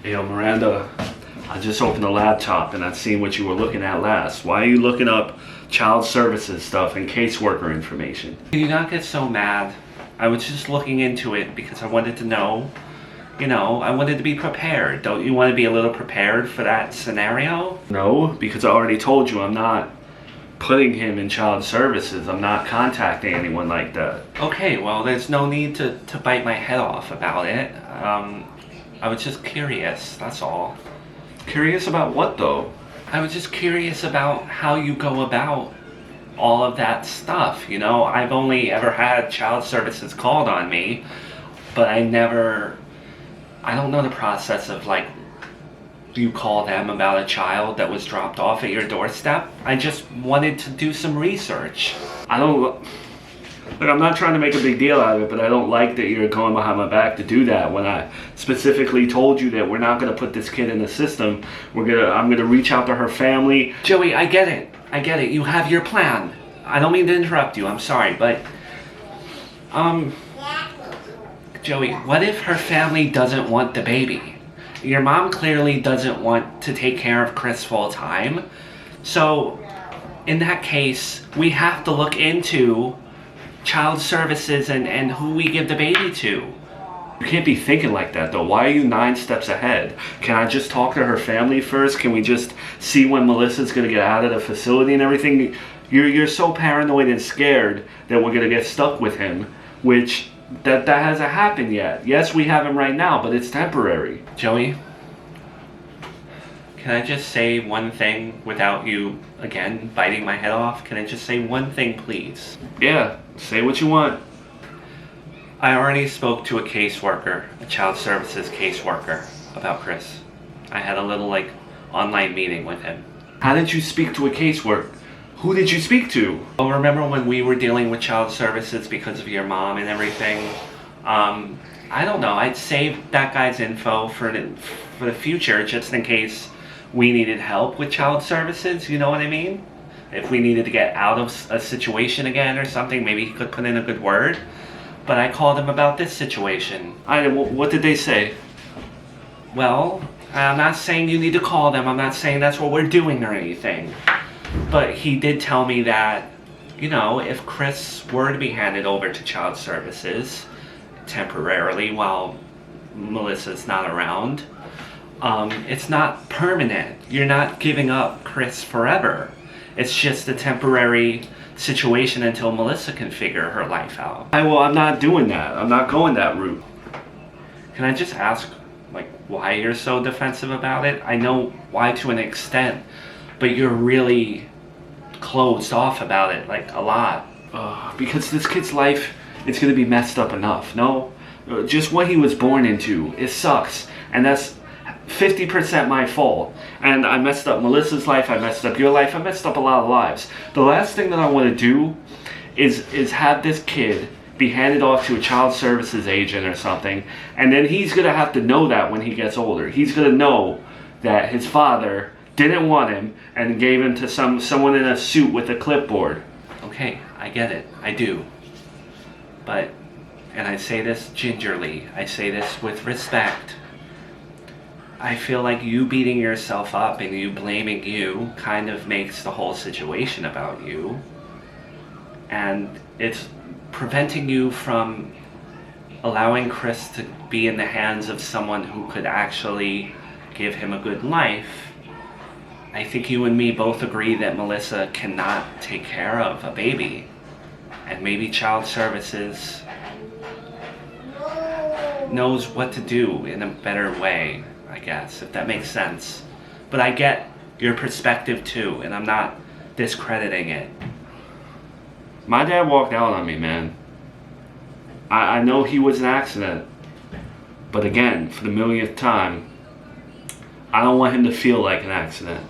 Yo, Miranda, I just opened the laptop and I've seen what you were looking at last. Why are you looking up child services stuff and caseworker information? Can you not get so mad? I was just looking into it because I wanted to know. I wanted to be prepared. Don't you want to be a little prepared for that scenario? No, because I already told you I'm not putting him in child services. I'm not contacting anyone like that. Okay, well, there's no need to bite my head off about it. I was just curious, that's all. Curious about what, though? I was just curious about how you go about all of that stuff, I've only ever had child services called on me, but I don't know the process of, you call them about a child that was dropped off at your doorstep. I just wanted to do some research. I'm not trying to make a big deal out of it, but I don't like that you're going behind my back to do that when I specifically told you that we're not going to put this kid in the system. I'm going to reach out to her family. Joey, I get it. You have your plan. I don't mean to interrupt you. I'm sorry, but Joey, what if her family doesn't want the baby? Your mom clearly doesn't want to take care of Chris full time. So, in that case, we have to look into child services and who we give the baby to. You can't be thinking like that, though. Why are you 9 steps ahead? Can I just talk to her family first? Can we just see when Melissa's going to get out of the facility and everything? You're so paranoid and scared that we're going to get stuck with him, which that hasn't happened yet. Yes, we have him right now, but it's temporary. Joey, can I just say one thing without you, again, biting my head off? Can I just say one thing, please? Yeah, say what you want. I already spoke to a caseworker, a child services caseworker, about Chris. I had a little, online meeting with him. How did you speak to a caseworker? Who did you speak to? Well, remember when we were dealing with child services because of your mom and everything? I don't know. I'd save that guy's info for the future, just in case we needed help with child services. You know what I mean? If we needed to get out of a situation again or something, maybe he could put in a good word. But I called him about this situation. What did they say? Well, I'm not saying you need to call them. I'm not saying that's what we're doing or anything. But he did tell me that, if Chris were to be handed over to child services temporarily while Melissa's not around, it's not permanent. You're not giving up Chris forever. It's just a temporary situation until Melissa can figure her life out. I'm not doing that. I'm not going that route. Can I just ask, why you're so defensive about it? I know why to an extent, but you're really closed off about it, a lot. Because this kid's life, it's going to be messed up enough. No? Just what he was born into, it sucks. And that's 50% my fault. And I messed up Melissa's life, I messed up your life, I messed up a lot of lives. The last thing that I want to do is have this kid be handed off to a child services agent or something, and then he's going to have to know that when he gets older. He's going to know that his father didn't want him and gave him to someone in a suit with a clipboard. Okay, I get it. I do. But, and I say this gingerly, I say this with respect, I feel like you beating yourself up and you blaming you kind of makes the whole situation about you. And it's preventing you from allowing Chris to be in the hands of someone who could actually give him a good life. I think you and me both agree that Melissa cannot take care of a baby. And maybe child services knows what to do in a better way, I guess, if that makes sense. But I get your perspective too, and I'm not discrediting it. My dad walked out on me, man. I know he was an accident. But again, for the millionth time, I don't want him to feel like an accident.